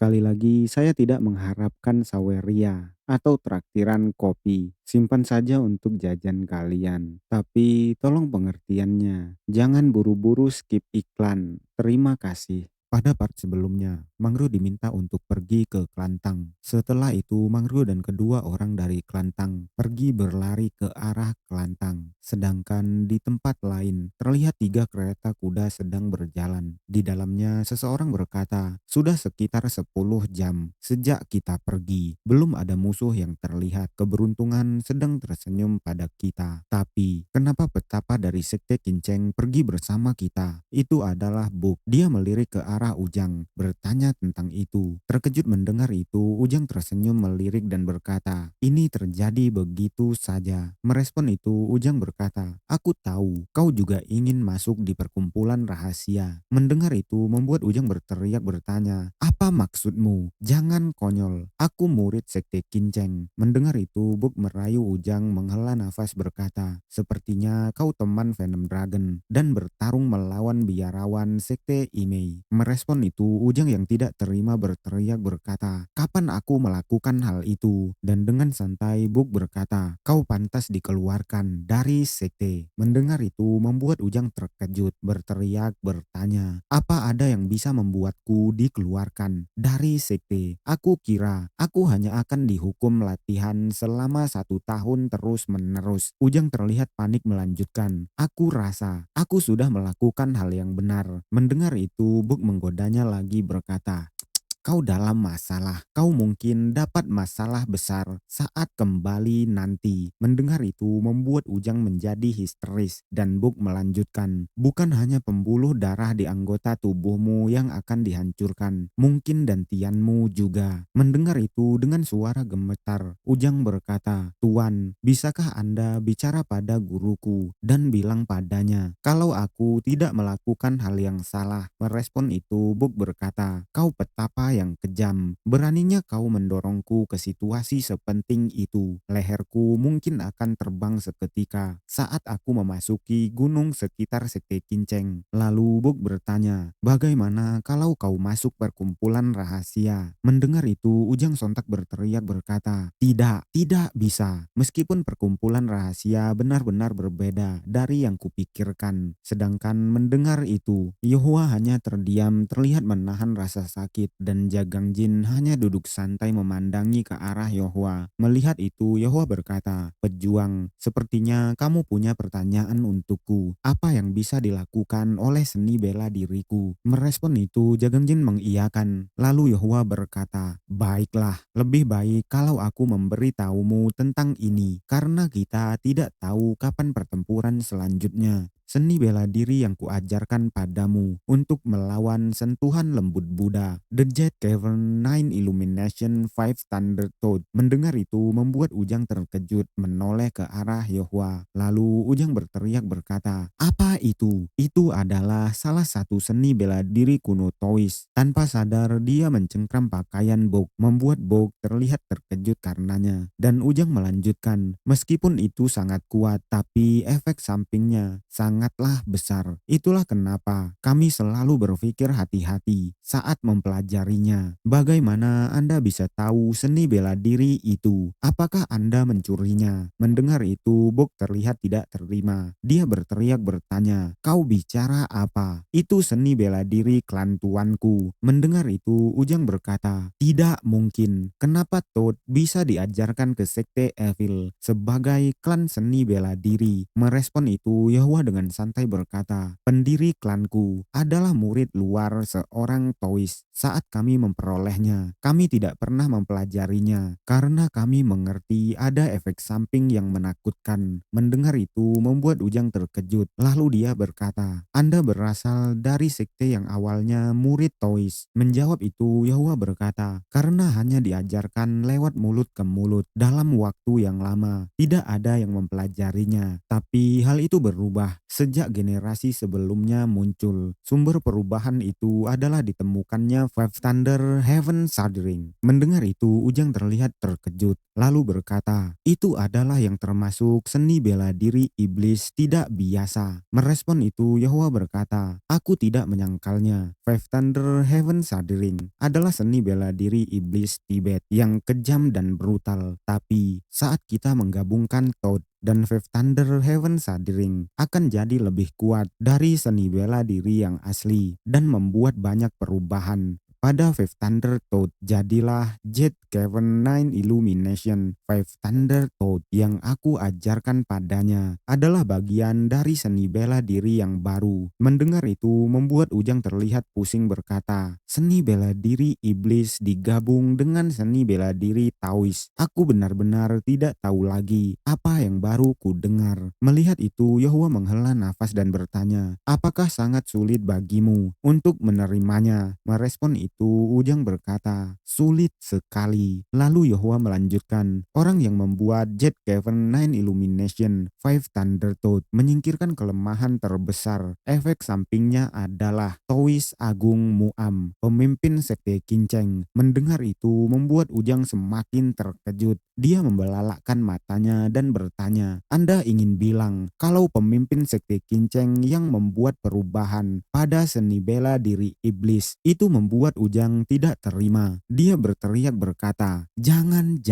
Sekali lagi, saya tidak mengharapkan saweria atau traktiran kopi. Simpan saja untuk jajan kalian. Tapi tolong pengertiannya. Jangan buru-buru skip iklan. Terima kasih. Pada part sebelumnya, Mangru diminta untuk pergi ke Klantang. Setelah itu, Mangru dan kedua orang dari Klantang pergi berlari ke arah Klantang. Sedangkan di tempat lain, terlihat tiga kereta kuda sedang berjalan. Di dalamnya, seseorang berkata, "Sudah sekitar 10 jam sejak kita pergi. Belum ada musuh yang terlihat. Keberuntungan sedang tersenyum pada kita. Tapi, kenapa petapa dari Sekte Kinceng pergi bersama kita? Itu adalah Buk." Dia melirik ke arah Ujang, bertanya tentang itu. Terkejut mendengar itu, Ujang tersenyum melirik dan berkata, "Ini terjadi begitu saja." Merespon itu, Ujang berkata, "Aku tahu kau juga ingin masuk di perkumpulan rahasia." Mendengar itu membuat Ujang berteriak bertanya, "Apa maksudmu? Jangan konyol. Aku murid Sekte Kinceng." Mendengar itu, Buk merayu Ujang menghela nafas berkata, "Sepertinya kau teman Venom Dragon dan bertarung melawan biarawan Sekte Imei." Merespon itu, Ujang yang tidak terima berteriak berkata, "Kapan aku melakukan hal itu?" Dan dengan santai Buk berkata, "Kau pantas dikeluarkan dari sekte." Mendengar itu membuat Ujang terkejut, berteriak bertanya, "Apa ada yang bisa membuatku dikeluarkan dari sekte? Aku kira aku hanya akan dihukum latihan selama 1 tahun terus menerus." Ujang terlihat panik melanjutkan, "Aku rasa aku sudah melakukan hal yang benar." Mendengar itu Buk menggodanya lagi berkata, "Kau dalam masalah. Kau mungkin dapat masalah besar saat kembali nanti." Mendengar itu membuat Ujang menjadi histeris dan Buk melanjutkan, "Bukan hanya pembuluh darah di anggota tubuhmu yang akan dihancurkan, mungkin dantianmu juga." Mendengar itu dengan suara gemetar, Ujang berkata, "Tuan, bisakah Anda bicara pada guruku dan bilang padanya kalau aku tidak melakukan hal yang salah?" Merespon itu Buk berkata, "Kau petapa yang kejam. Beraninya kau mendorongku ke situasi sepenting itu. Leherku mungkin akan terbang seketika saat aku memasuki gunung sekitar Sekte Kinceng." Lalu Buk bertanya, "Bagaimana kalau kau masuk perkumpulan rahasia?" Mendengar itu Ujang sontak berteriak berkata, "Tidak, tidak bisa. Meskipun perkumpulan rahasia benar-benar berbeda dari yang kupikirkan." Sedangkan mendengar itu, Yohua hanya terdiam terlihat menahan rasa sakit dan Jagang Jin hanya duduk santai memandangi ke arah Yohua. Melihat itu Yohua berkata, "Pejuang, sepertinya kamu punya pertanyaan untukku. Apa yang bisa dilakukan oleh seni bela diriku?" Merespon itu Jagang Jin mengiyakan. Lalu Yohua berkata, "Baiklah, lebih baik kalau aku memberitahumu tentang ini karena kita tidak tahu kapan pertempuran selanjutnya. Seni bela diri yang kuajarkan padamu untuk melawan sentuhan lembut Buddha, The Jet Cavern 9 Illumination 5 Thunder Toad." Mendengar itu membuat Ujang terkejut menoleh ke arah Yohua. Lalu Ujang berteriak berkata, "Apa itu?" Itu adalah salah satu seni bela diri kuno Taois. Tanpa sadar dia mencengkram pakaian Bok, membuat Bok terlihat terkejut karenanya. Dan Ujang melanjutkan, "Meskipun itu sangat kuat, tapi efek sampingnya sangatlah besar. Itulah kenapa kami selalu berpikir hati-hati saat mempelajarinya." "Bagaimana Anda bisa tahu seni bela diri itu? Apakah Anda mencurinya?" Mendengar itu Bok terlihat tidak terima. Dia berteriak bertanya, "Kau bicara apa? Itu seni bela diri klan tuanku." Mendengar itu Ujang berkata, "Tidak mungkin. Kenapa Toad bisa diajarkan ke Sekte Evil sebagai klan seni bela diri?" Merespon itu Yahwa dengan santai berkata, "Pendiri klanku adalah murid luar seorang Taois. Saat kami memperolehnya, kami tidak pernah mempelajarinya karena kami mengerti ada efek samping yang menakutkan." Mendengar itu membuat Ujang terkejut. Lalu dia berkata, "Anda berasal dari sekte yang awalnya murid Taois." Menjawab itu Yahwa berkata, "Karena hanya diajarkan lewat mulut ke mulut dalam waktu yang lama, tidak ada yang mempelajarinya. Tapi hal itu berubah Sejak generasi sebelumnya muncul, sumber perubahan itu adalah ditemukannya Five Thunder Heaven Shuddering. Mendengar itu, Ujang terlihat terkejut, lalu berkata, itu adalah yang termasuk seni bela diri iblis tidak biasa. Merespon itu, Yahwa berkata, aku tidak menyangkalnya. Five Thunder Heaven Shuddering adalah seni bela diri iblis Tibet yang kejam dan brutal. Tapi saat kita menggabungkan Toad dan Five Thunder Heaven Shuddering akan jadi lebih kuat dari seni bela diri yang asli dan membuat banyak perubahan. Pada Five Thunder Toad jadilah Jet Cavern Nine Illumination. Five Thunder Toad yang aku ajarkan padanya adalah bagian dari seni bela diri yang baru. Mendengar itu membuat Ujang terlihat pusing berkata, seni bela diri iblis digabung dengan seni bela diri Taois. Aku benar-benar tidak tahu lagi apa yang baru ku dengar. Melihat itu, Yahwa menghela nafas dan bertanya, apakah sangat sulit bagimu untuk menerimanya? Merespon itu, Ujang berkata, sulit sekali. Lalu Yahwa melanjutkan, orang yang membuat Jet Cavern Nine Illumination Five Thunder Toad menyingkirkan kelemahan terbesar. Efek sampingnya adalah Taois Agung Muam, pemimpin sekte Kinceng. Mendengar itu membuat Ujang semakin terkejut. Dia membelalakkan matanya dan bertanya, Anda ingin bilang kalau pemimpin sekte Kinceng yang membuat perubahan pada seni bela diri iblis itu membuat Ujang tidak terima. Dia berteriak berkata, jangan.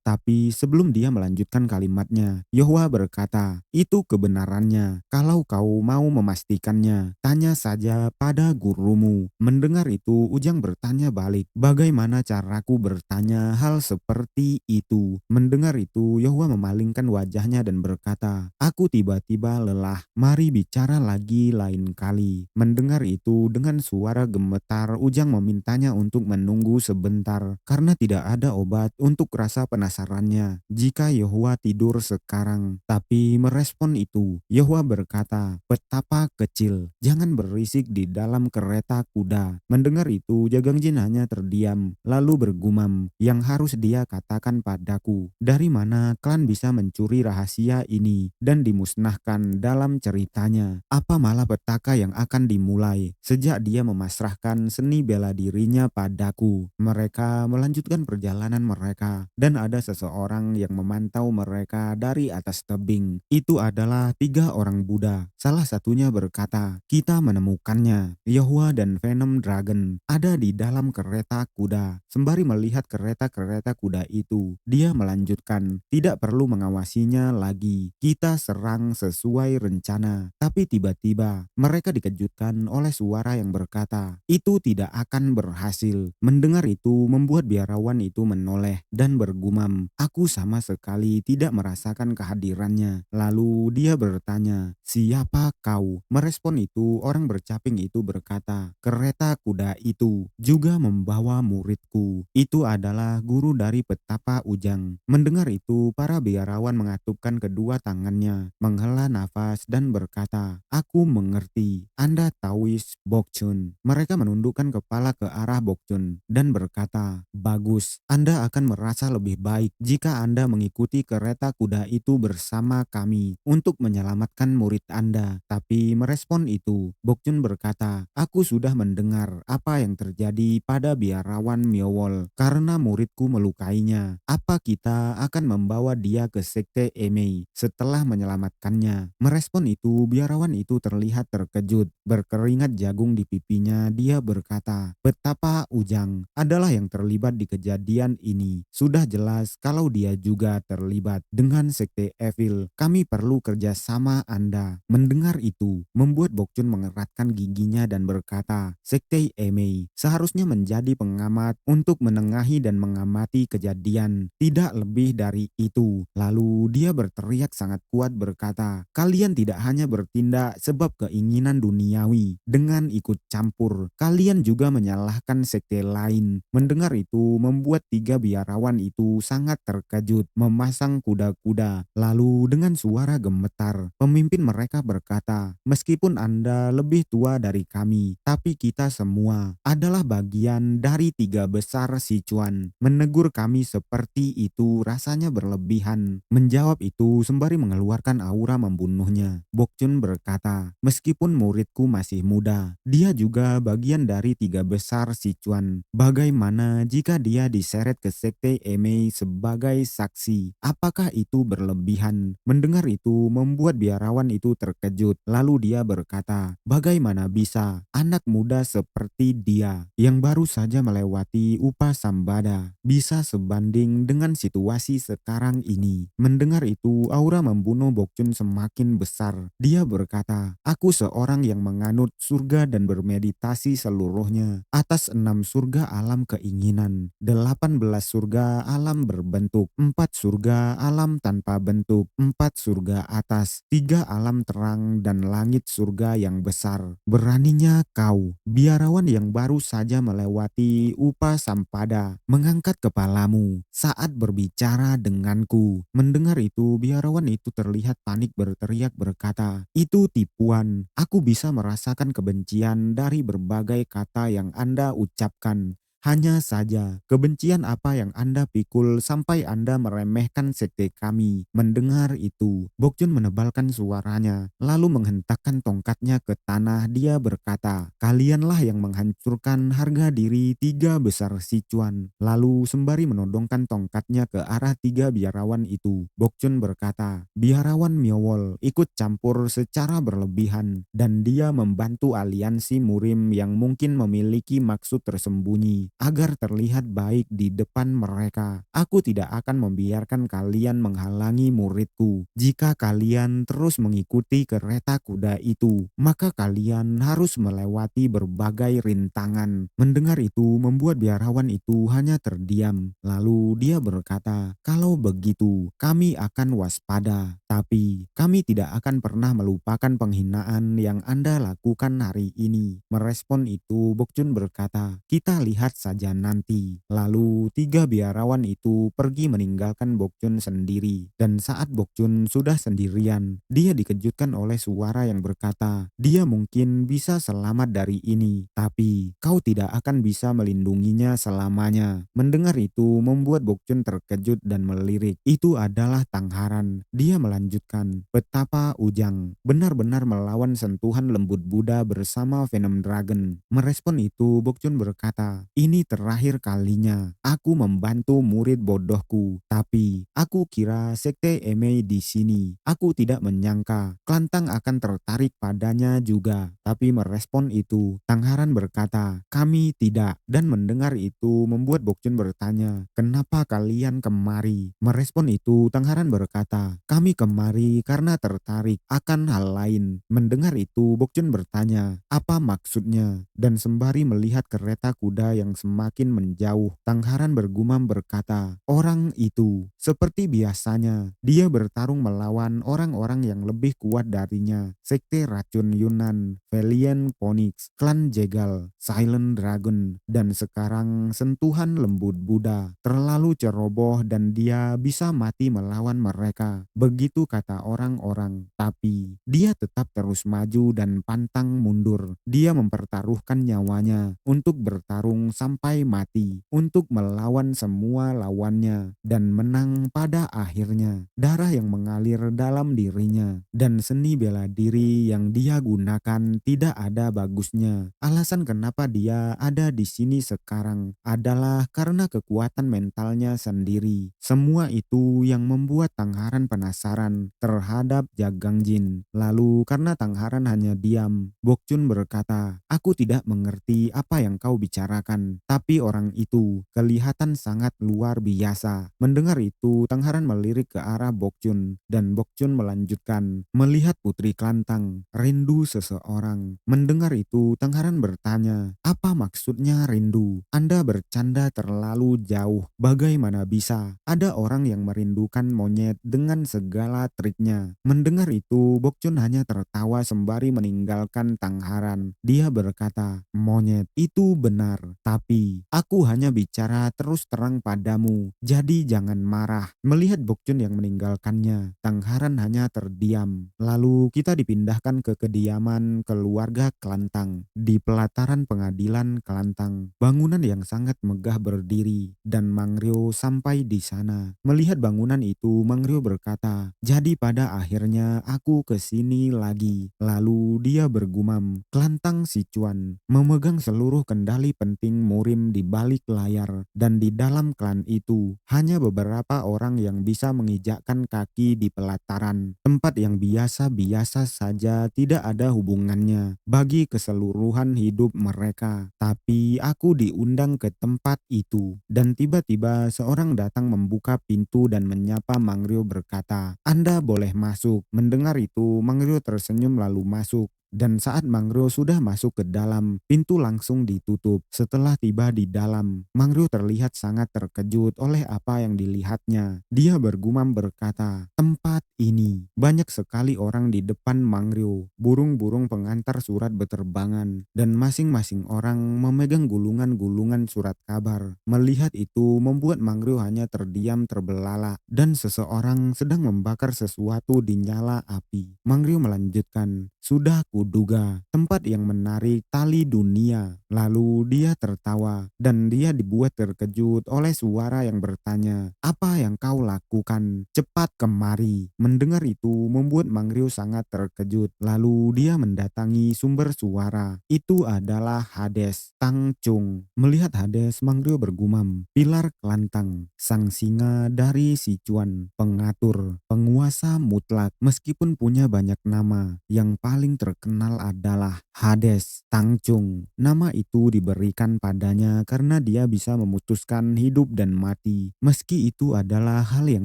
Tapi sebelum dia melanjutkan kalimatnya, Yahwa berkata, itu kebenarannya. Kalau kau mau memastikannya, tanya saja pada gurumu. Mendengar itu, Ujang bertanya balik, bagaimana caraku bertanya hal seperti itu? Mendengar itu, Yahwa memalingkan wajahnya dan berkata, aku tiba-tiba lelah, mari bicara lagi lain kali. Mendengar itu, dengan suara gemetar, Ujang memintanya untuk menunggu sebentar, karena tidak ada obat untuk rasa penasarannya jika Yahwa tidur sekarang. Tapi merespon itu, Yahwa berkata, betapa kecil, jangan berisik di dalam kereta kuda. Mendengar itu, Jagang Jin hanya terdiam, lalu bergumam, yang harus dia katakan padaku, dari mana klan bisa mencuri rahasia ini dan dimusnahkan dalam ceritanya? Apa malapetaka yang akan dimulai sejak dia memasrahkan seni bela dirinya padaku? Mereka melanjutkan perjalanan mereka dan ada seseorang yang memantau mereka dari atas tebing. Itu adalah 3 orang Buddha. Salah satunya berkata, kita menemukannya. Yahwa dan Venom Dragon ada di dalam kereta kuda. Sembari melihat kereta-kereta kuda itu, dia melanjutkan, tidak perlu mengawasinya lagi. Kita serang sesuai rencana. Tapi tiba-tiba mereka dikejutkan oleh suara yang berkata, itu tidak akan berhasil. Mendengar itu membuat biarawan itu menoleh dan bergumam, aku sama sekali tidak merasakan kehadirannya. Lalu dia bertanya, siapa kau? Merespon itu, orang bercaping itu berkata, kereta kuda itu juga membawa muridku. Itu adalah guru dari petapa Ujang. Mendengar itu, para biarawan mengatupkan kedua tangannya, menghela nafas dan berkata, aku mengerti. Anda Taois Bokchun. Mereka menundukkan kepala ke arah Bokchun dan berkata, bagus, Anda akan merasa lebih baik jika Anda mengikuti kereta kuda itu bersama kami untuk menyelamatkan murid Anda. Tapi merespon itu, Bokchun berkata, aku sudah mendengar apa yang terjadi pada biarawan Myowol karena muridku melukainya. Apa kita akan membawa dia ke sekte Emei setelah menyelamatkannya? Merespon itu, biarawan itu terlihat terkejut, berkeringat jagung di pipinya. Dia berkata, betapa Ujang adalah yang terlibat di kejadian ini. Sudah jelas kalau dia juga terlibat dengan sekte Evil. Kami perlu kerjasama Anda. Mendengar itu membuat Bokchun mengeratkan giginya dan berkata, sekte Emei seharusnya menjadi pengamat untuk menengahi dan mengamati kejadian, tidak lebih dari itu. Lalu dia berteriak sangat kuat berkata, kalian tidak hanya bertindak sebab keinginan duniawi dengan ikut campur, kalian juga menyalahkan sekte lain. Mendengar itu membuat 3 biarawan itu sangat terkejut, memasang kuda-kuda. Lalu dengan suara gemetar, pemimpin mereka berkata, meskipun Anda lebih tua dari kami, tapi kita semua adalah bagian dari 3 besar Sichuan. Menegur kami seperti tapi itu rasanya berlebihan. Menjawab itu sembari mengeluarkan aura membunuhnya. Bokchun berkata, meskipun muridku masih muda, dia juga bagian dari tiga besar Sichuan. Bagaimana jika dia diseret ke sekte Emei sebagai saksi? Apakah itu berlebihan? Mendengar itu membuat biarawan itu terkejut. Lalu dia berkata, bagaimana bisa anak muda seperti dia yang baru saja melewati Upasambada bisa sebanding dengan situasi sekarang ini? Mendengar itu aura membunuh Bokchun semakin besar. Dia berkata, aku seorang yang menganut surga dan bermeditasi seluruhnya atas 6 surga alam keinginan, 18 surga alam berbentuk, 4 surga alam tanpa bentuk, 4 surga atas, 3 alam terang dan langit surga yang besar. Beraninya kau, biarawan yang baru saja melewati Upasampada, mengangkat kepalamu saat berbicara denganku. Mendengar itu, biarawan itu terlihat panik berteriak berkata, itu tipuan. Aku bisa merasakan kebencian dari berbagai kata yang Anda ucapkan. Hanya saja, kebencian apa yang Anda pikul sampai Anda meremehkan sekte kami? Mendengar itu, Bokchun menebalkan suaranya, lalu menghentakkan tongkatnya ke tanah. Dia berkata, kalianlah yang menghancurkan harga diri tiga besar Sichuan. Lalu sembari menodongkan tongkatnya ke arah tiga biarawan itu, Bokchun berkata, biarawan Myowol ikut campur secara berlebihan, dan dia membantu aliansi Murim yang mungkin memiliki maksud tersembunyi agar terlihat baik di depan mereka. Aku tidak akan membiarkan kalian menghalangi muridku. Jika kalian terus mengikuti kereta kuda itu, maka kalian harus melewati berbagai rintangan. Mendengar itu membuat biarawan itu hanya terdiam. Lalu dia berkata, kalau begitu kami akan waspada, tapi kami tidak akan pernah melupakan penghinaan yang Anda lakukan hari ini. Merespon itu Bokchun berkata, kita lihat saja nanti. Lalu tiga biarawan itu pergi meninggalkan Bokchun sendiri. Dan saat Bokchun sudah sendirian, dia dikejutkan oleh suara yang berkata, dia mungkin bisa selamat dari ini, tapi kau tidak akan bisa melindunginya selamanya. Mendengar itu membuat Bokchun terkejut dan melirik. Itu adalah Tangharan. Dia melanjutkan, betapa Ujang benar-benar melawan sentuhan lembut Buddha bersama Venom Dragon. Merespon itu Bokchun berkata, ini terakhir kalinya aku membantu murid bodohku, tapi aku kira sekte Emei di sini. Aku tidak menyangka Klantang akan tertarik padanya juga. Tapi merespon itu, Tangharan berkata, kami tidak. Dan mendengar itu membuat Bokchun bertanya, kenapa kalian kemari? Merespon itu, Tangharan berkata, kami kemari karena tertarik akan hal lain. Mendengar itu, Bokchun bertanya, apa maksudnya? Dan sembari melihat kereta kuda yang semakin menjauh, Tangharan bergumam berkata, orang itu, seperti biasanya, dia bertarung melawan orang-orang yang lebih kuat darinya. Sekte Racun Yunan, Valiant Phoenix, Klan Jegal, Silent Dragon, dan sekarang sentuhan lembut Buddha. Terlalu ceroboh dan dia bisa mati melawan mereka. Begitu kata orang-orang. Tapi dia tetap terus maju dan pantang mundur. Dia mempertaruhkan nyawanya untuk bertarung sampai mati, untuk melawan semua lawannya dan menang pada akhirnya. Darah yang mengalir dalam dirinya dan seni bela diri yang dia gunakan tidak ada bagusnya. Alasan kenapa dia ada di sini sekarang adalah karena kekuatan mentalnya sendiri. Semua itu yang membuat Tangharan penasaran terhadap Jagangjin. Lalu karena Tangharan hanya diam, Bokchun berkata, aku tidak mengerti apa yang kau bicarakan, tapi orang itu kelihatan sangat luar biasa. Mendengar itu, Tangharan melirik ke arah Bokchun, dan Bokchun melanjutkan, melihat Putri Klantang, rindu seseorang. Mendengar itu, Tangharan bertanya, apa maksudnya rindu? Anda bercanda terlalu jauh. Bagaimana bisa ada orang yang merindukan monyet dengan segala triknya? Mendengar itu, Bokchun hanya tertawa sembari meninggalkan Tangharan. Dia berkata, monyet itu benar, tapi peduli. Aku hanya bicara terus terang padamu. Jadi jangan marah." Melihat Bokchun yang meninggalkannya, Tang Haran hanya terdiam. Lalu kita dipindahkan ke kediaman keluarga Kelantang di pelataran pengadilan Kelantang. Bangunan yang sangat megah berdiri dan Mang Ryo sampai di sana. Melihat bangunan itu, Mang Ryo berkata, "Jadi pada akhirnya aku ke sini lagi." Lalu dia bergumam, "Kelantang Sichuan memegang seluruh kendali penting Murim di balik layar, dan di dalam klan itu hanya beberapa orang yang bisa menginjakkan kaki di pelataran, tempat yang biasa-biasa saja, tidak ada hubungannya bagi keseluruhan hidup mereka. Tapi aku diundang ke tempat itu, dan tiba-tiba seorang datang membuka pintu dan menyapa Mang Ryo berkata, 'Anda boleh masuk.' Mendengar itu, Mang Ryo tersenyum lalu masuk. Dan saat Mang Ryo sudah masuk ke dalam, pintu langsung ditutup. Setelah tiba di dalam, Mang Ryo terlihat sangat terkejut oleh apa yang dilihatnya. Dia bergumam berkata, "Tempat ini banyak sekali orang di depan Mang Ryo. Burung-burung pengantar surat beterbangan, dan masing-masing orang memegang gulungan-gulungan surat kabar." Melihat itu membuat Mang Ryo hanya terdiam terbelalak, dan seseorang sedang membakar sesuatu di nyala api. Mang Ryo melanjutkan, "Sudah kuduga, tempat yang menarik tali dunia." Lalu dia tertawa, dan dia dibuat terkejut oleh suara yang bertanya, "Apa yang kau lakukan? Cepat kemari." Mendengar itu membuat Mang Ryo sangat terkejut. Lalu dia mendatangi sumber suara. Itu adalah Hades, Tang Chung. Melihat Hades, Mang Ryo bergumam, "Pilar Kelantang, sang singa dari Sichuan, pengatur, penguasa mutlak." Meskipun punya banyak nama, yang paling terkenal adalah Hades, Tang Chung. Nama itu diberikan padanya karena dia bisa memutuskan hidup dan mati. Meski itu adalah hal yang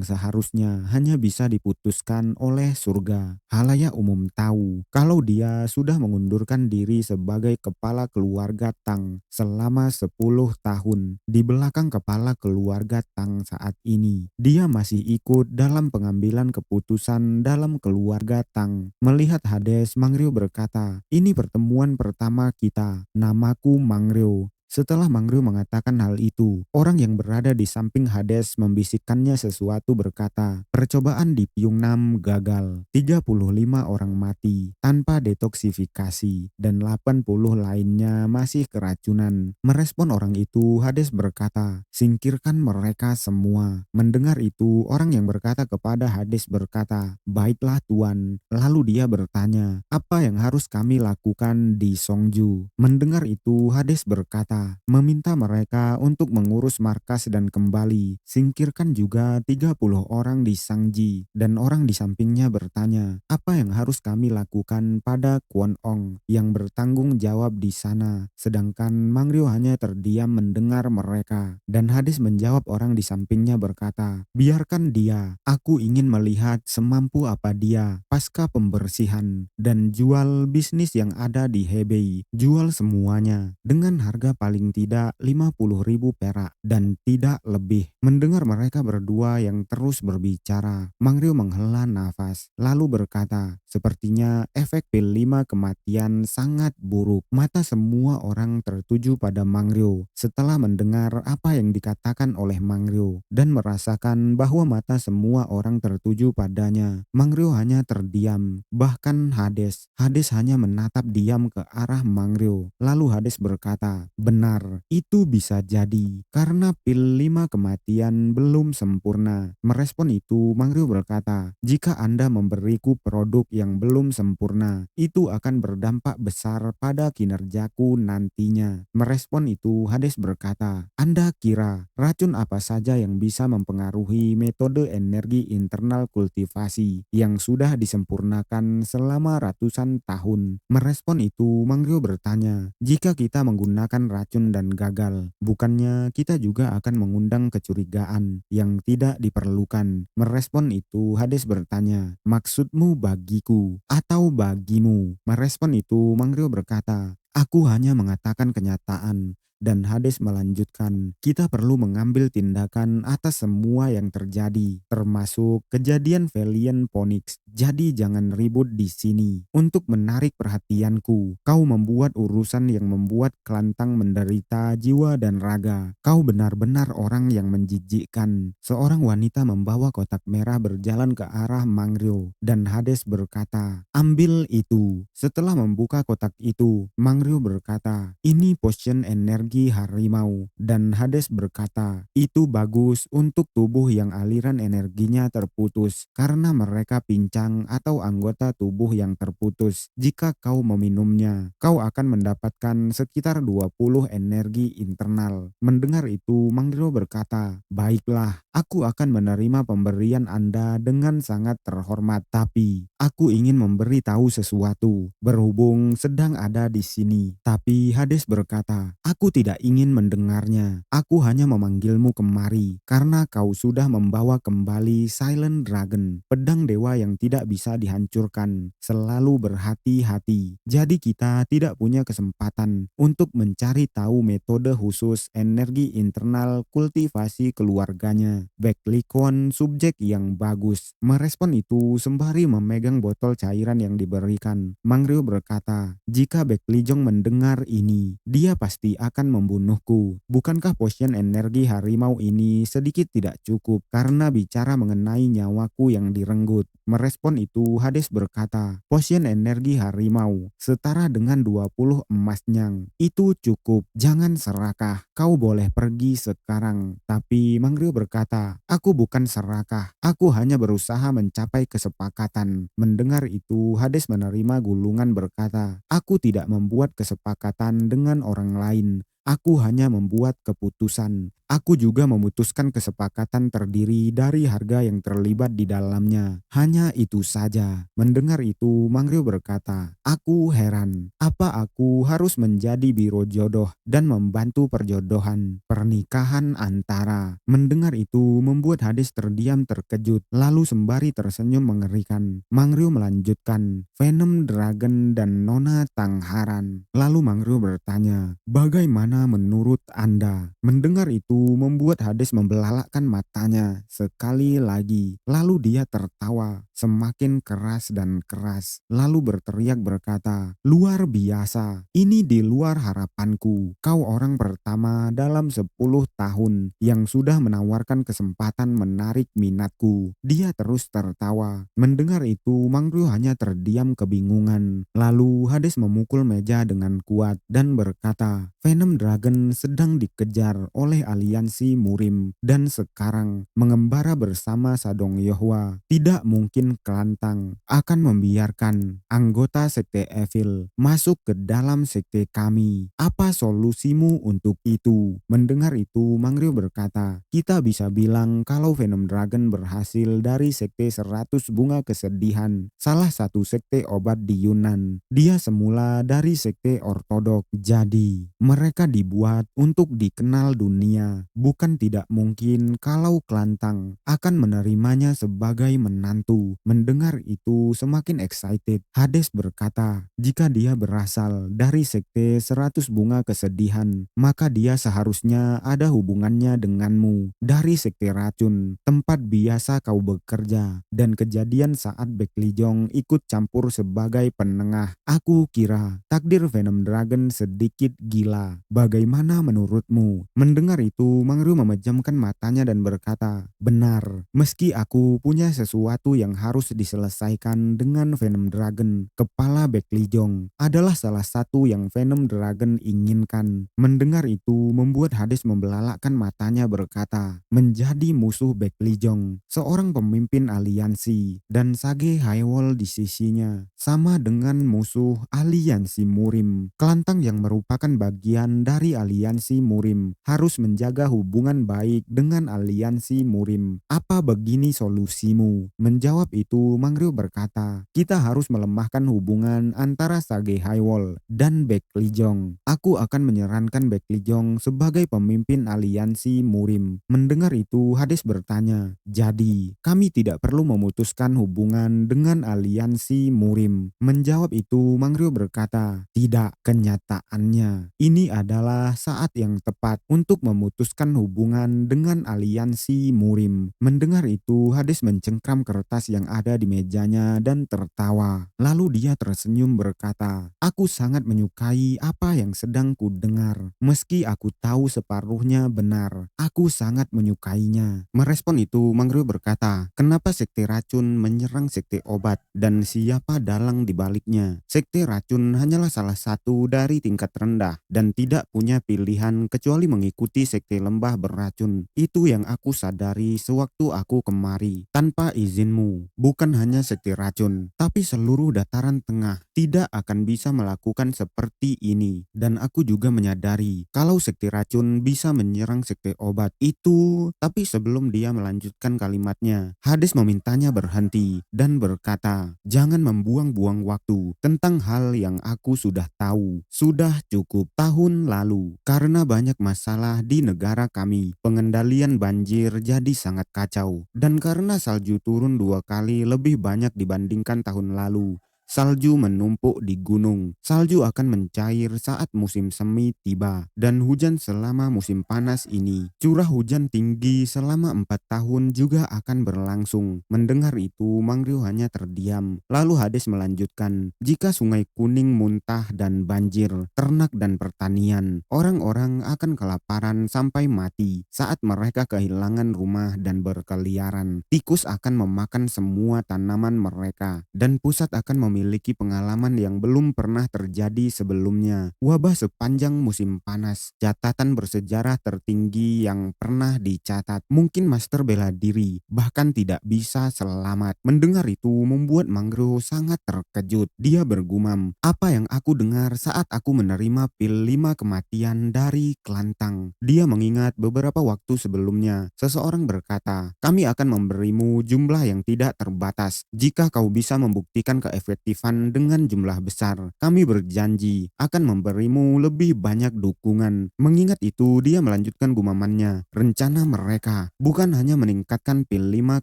seharusnya hanya bisa diputuskan oleh surga. Halayak umum tahu kalau dia sudah mengundurkan diri sebagai kepala keluarga Tang selama 10 tahun. Di belakang kepala keluarga Tang saat ini, dia masih ikut dalam pengambilan keputusan dalam keluarga Tang. Melihat Hades, Mang Ryo berkata, "Ini pertemuan pertama kita. Namaku Mang Ryo." Setelah Mang Ryo mengatakan hal itu, orang yang berada di samping Hades membisikkannya sesuatu berkata, "Percobaan di Pyongnam gagal. 35 orang mati tanpa detoksifikasi dan 80 lainnya masih keracunan." Merespon orang itu, Hades berkata, "Singkirkan mereka semua." Mendengar itu, orang yang berkata kepada Hades berkata, "Baiklah Tuan." Lalu dia bertanya, "Apa yang harus kami lakukan di Songju?" Mendengar itu, Hades berkata, "Meminta mereka untuk mengurus markas dan kembali. Singkirkan juga 30 orang di Sangji." Dan orang di sampingnya bertanya, "Apa yang harus kami lakukan pada Kwon Ong yang bertanggung jawab di sana?" Sedangkan Mang Ryo hanya terdiam mendengar mereka. Dan Hades menjawab orang di sampingnya berkata, "Biarkan dia. Aku ingin melihat semampu apa dia pasca pembersihan, dan jual bisnis yang ada di Hebei. Jual semuanya dengan harga paling tidak 50.000 perak dan tidak lebih." Mendengar mereka berdua yang terus berbicara, Mang Ryo menghela nafas lalu berkata, "Sepertinya efek pil 5 kematian sangat buruk." Mata semua orang tertuju pada Mang Ryo setelah mendengar apa yang dikatakan oleh Mang Ryo dan merasakan bahwa mata semua orang tertuju padanya. Mang Ryo hanya terdiam, bahkan Hades. Hades hanya menatap diam ke arah Mang Ryo. Lalu Hades berkata, "Benar, itu bisa jadi karena pil 5 kematian belum sempurna." Merespon itu, Mang Ryo berkata, "Jika Anda memberiku produk yang belum sempurna, itu akan berdampak besar pada kinerjaku nantinya." Merespon itu, Hades berkata, "Anda kira racun apa saja yang bisa mempengaruhi metode energi internal kultivasi yang sudah disempurnakan selama ratusan tahun?" Merespon itu, Mang Ryo bertanya, "Jika kita menggunakan racun dan gagal, bukannya kita juga akan mengundang kecurigaan yang tidak diperlukan?" Merespon itu, Hades bertanya, "Maksudmu bagiku atau bagimu?" Merespon itu, Mang Ryo berkata, "Aku hanya mengatakan kenyataan. Dan Hades melanjutkan, kita perlu mengambil tindakan atas semua yang terjadi, termasuk kejadian Valiant Phoenix. Jadi jangan ribut di sini. Untuk menarik perhatianku, kau membuat urusan yang membuat Kelantang menderita jiwa dan raga. Kau benar-benar orang yang menjijikkan. Seorang wanita membawa kotak merah berjalan ke arah Mangrio dan Hades berkata, ambil itu. Setelah membuka kotak itu, Mangrio berkata, ini potion energi harimau. Dan Hades berkata, itu bagus untuk tubuh yang aliran energinya terputus karena mereka pincang atau anggota tubuh yang terputus. Jika kau meminumnya, kau akan mendapatkan sekitar 20 energi internal. Mendengar itu, Mangrio berkata, baiklah, aku akan menerima pemberian Anda dengan sangat terhormat. Tapi, aku ingin memberitahu sesuatu, berhubung sedang ada di sini. Tapi Hades berkata, aku tidak ingin mendengarnya. Aku hanya memanggilmu kemari, karena kau sudah membawa kembali Silent Dragon, pedang dewa yang tidak bisa dihancurkan. Selalu berhati-hati. Jadi kita tidak punya kesempatan untuk mencari tahu metode khusus energi internal kultivasi keluarganya. Backlicon subjek yang bagus. Merespon itu sembari memegang botol cairan yang diberikan. Mangrio berkata, jika Backlijong mendengar ini, dia pasti akan membunuhku. Bukankah potion energi harimau ini sedikit tidak cukup karena bicara mengenai nyawaku yang direnggut? Merespon itu Hades berkata, potion energi harimau setara dengan 20 emas nyang. Itu cukup, jangan serakah, kau boleh pergi sekarang. Tapi Mangrio berkata, aku bukan serakah, aku hanya berusaha mencapai kesepakatan. Mendengar itu Hades menerima gulungan berkata, aku tidak membuat kesepakatan dengan orang lain. Aku hanya membuat keputusan. Aku juga memutuskan kesepakatan terdiri dari harga yang terlibat di dalamnya. Hanya itu saja. Mendengar itu, Mangrio berkata, aku heran. Apa aku harus menjadi biro jodoh dan membantu perjodohan pernikahan antara? Mendengar itu, membuat Hades terdiam terkejut. Lalu sembari tersenyum mengerikan, Mangrio melanjutkan, Venom Dragon dan Nona Tangharan. Lalu Mangrio bertanya, bagaimana menurut Anda? Mendengar itu membuat Hades membelalakkan matanya sekali lagi. Lalu dia tertawa semakin keras dan keras. Lalu berteriak berkata, luar biasa, ini di luar harapanku. Kau orang pertama dalam 10 tahun yang sudah menawarkan kesempatan menarik minatku. Dia terus tertawa. Mendengar itu Mangrio hanya terdiam kebingungan. Lalu Hades memukul meja dengan kuat dan berkata, Venom Dragon sedang dikejar oleh aliansi Murim dan sekarang mengembara bersama Sadong Yohwa. Tidak mungkin Kelantang akan membiarkan anggota Sekte Evil masuk ke dalam sekte kami. Apa solusimu untuk itu? Mendengar itu Mangrio berkata, kita bisa bilang kalau Venom Dragon berhasil dari Sekte 100 Bunga Kesedihan, salah satu sekte obat di Yunan. Dia semula dari sekte ortodok. Jadi mereka dibuat untuk dikenal dunia. Bukan tidak mungkin kalau Kelantang akan menerimanya sebagai menantu. Mendengar itu semakin excited. Hades berkata, jika dia berasal dari sekte 100 Bunga Kesedihan, maka dia seharusnya ada hubungannya denganmu. Dari sekte racun, tempat biasa kau bekerja, dan kejadian saat Backlijong ikut campur sebagai penengah. Aku kira takdir Venom Dragon sedikit gila. Bagaimana menurutmu? Mendengar itu, Mangrio memejamkan matanya dan berkata, benar, meski aku punya sesuatu yang harus diselesaikan dengan Venom Dragon, kepala Backlijong adalah salah satu yang Venom Dragon inginkan. Mendengar itu, membuat Hades membelalakkan matanya berkata, menjadi musuh Backlijong, seorang pemimpin aliansi, dan Sage Haiwol di sisinya, sama dengan musuh aliansi Murim. Kelantang yang merupakan bagian dari aliansi Murim harus menjaga menjaga hubungan baik dengan aliansi Murim. Apa begini solusimu? Menjawab itu, Mangryo berkata, kita harus melemahkan hubungan antara Sage Haiwol dan Baeklijong. Aku akan menyarankan Baeklijong sebagai pemimpin aliansi Murim. Mendengar itu, Hades bertanya, jadi kami tidak perlu memutuskan hubungan dengan aliansi Murim. Menjawab itu, Mangryo berkata, tidak, kenyataannya ini adalah saat yang tepat untuk memutuskan hubungan dengan aliansi Murim. Mendengar itu, Hades mencengkram kertas yang ada di mejanya dan tertawa. Lalu dia tersenyum berkata, aku sangat menyukai apa yang sedang ku dengar. Meski aku tahu separuhnya benar, aku sangat menyukainya. Merespon itu, Mangryo berkata, kenapa sekte racun menyerang sekte obat dan siapa dalang di baliknya? Sekte racun hanyalah salah satu dari tingkat rendah dan tidak punya pilihan kecuali mengikuti sekte lembah beracun. Itu yang aku sadari sewaktu aku kemari tanpa izinmu. Bukan hanya sekte racun, tapi seluruh dataran tengah tidak akan bisa melakukan seperti ini. Dan aku juga menyadari kalau sekte racun bisa menyerang sekte obat itu. Tapi sebelum dia melanjutkan kalimatnya, Hades memintanya berhenti dan berkata, jangan membuang-buang waktu tentang hal yang aku sudah tahu. Sudah cukup tahun lalu, karena banyak masalah di negara kami, pengendalian banjir jadi sangat kacau. Dan karena salju turun 2 kali lebih banyak dibandingkan tahun lalu, salju menumpuk di gunung. Salju akan mencair saat musim semi tiba dan hujan selama musim panas ini. Curah hujan tinggi selama 4 tahun juga akan berlangsung. Mendengar itu, Mangryo hanya terdiam. Lalu Hades melanjutkan, jika sungai kuning muntah dan banjir, ternak dan pertanian, orang-orang akan kelaparan sampai mati. Saat mereka kehilangan rumah dan berkeliaran, tikus akan memakan semua tanaman mereka dan pusat akan memiliki pengalaman yang belum pernah terjadi sebelumnya. Wabah sepanjang musim panas, catatan bersejarah tertinggi yang pernah dicatat. Mungkin master bela diri bahkan tidak bisa selamat. Mendengar itu membuat Mangryo sangat terkejut. Dia bergumam, apa yang aku dengar saat aku menerima pil 5 kematian dari Klantang. Dia mengingat beberapa waktu sebelumnya seseorang berkata, kami akan memberimu jumlah yang tidak terbatas jika kau bisa membuktikan keefektifan dengan jumlah besar. Kami berjanji akan memberimu lebih banyak dukungan. Mengingat itu, dia melanjutkan gumamannya. Rencana mereka bukan hanya meningkatkan pil 5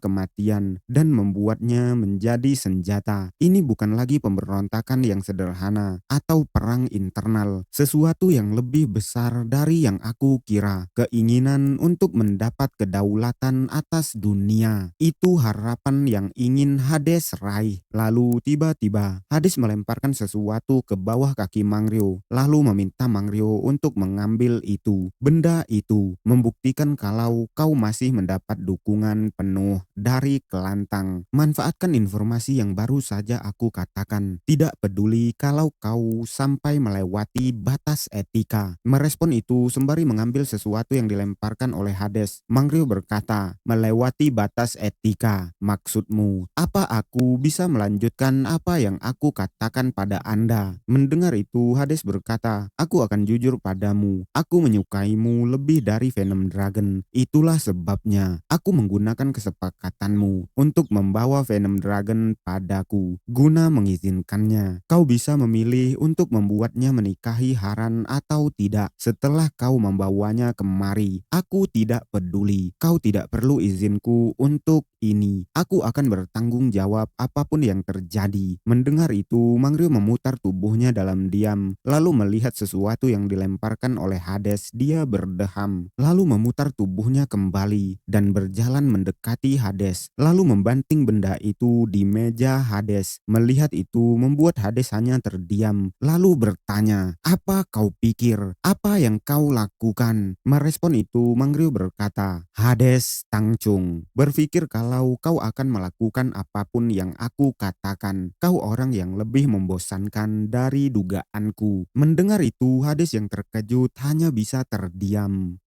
kematian dan membuatnya menjadi senjata. Ini bukan lagi pemberontakan yang sederhana atau perang internal. Sesuatu yang lebih besar dari yang aku kira. Keinginan untuk mendapat kedaulatan atas dunia. Itu harapan yang ingin Hades raih. Lalu tiba-tiba Hades melemparkan sesuatu ke bawah kaki Mangryo, lalu meminta Mangryo untuk mengambil itu. Benda itu membuktikan kalau kau masih mendapat dukungan penuh dari Kelantang. Manfaatkan informasi yang baru saja aku katakan. Tidak peduli kalau kau sampai melewati batas etika. Merespon itu sembari mengambil sesuatu yang dilemparkan oleh Hades. Mangryo berkata, melewati batas etika. Maksudmu, apa aku bisa melanjutkan apa yang aku katakan pada Anda? Mendengar itu, Hades berkata, aku akan jujur padamu. Aku menyukaimu lebih dari Venom Dragon. Itulah sebabnya aku menggunakan kesepakatanmu untuk membawa Venom Dragon padaku guna mengizinkannya. Kau bisa memilih untuk membuatnya menikahi Haran atau tidak setelah kau membawanya kemari. Aku tidak peduli. Kau tidak perlu izinku untuk ini. Aku akan bertanggung jawab apapun yang terjadi. Mendengar itu, Mangryo memutar tubuhnya dalam diam, lalu melihat sesuatu yang dilemparkan oleh Hades. Dia berdeham, lalu memutar tubuhnya kembali dan berjalan mendekati Hades, lalu membanting benda itu di meja Hades. Melihat itu membuat Hades hanya terdiam, lalu bertanya, apa kau pikir? Apa yang kau lakukan? Merespon itu, Mangryo berkata, Hades Tangcung, berpikir kalau kau akan melakukan apapun yang aku katakan. Kau orang yang lebih membosankan dari dugaanku. Mendengar itu, Hades yang terkejut hanya bisa terdiam.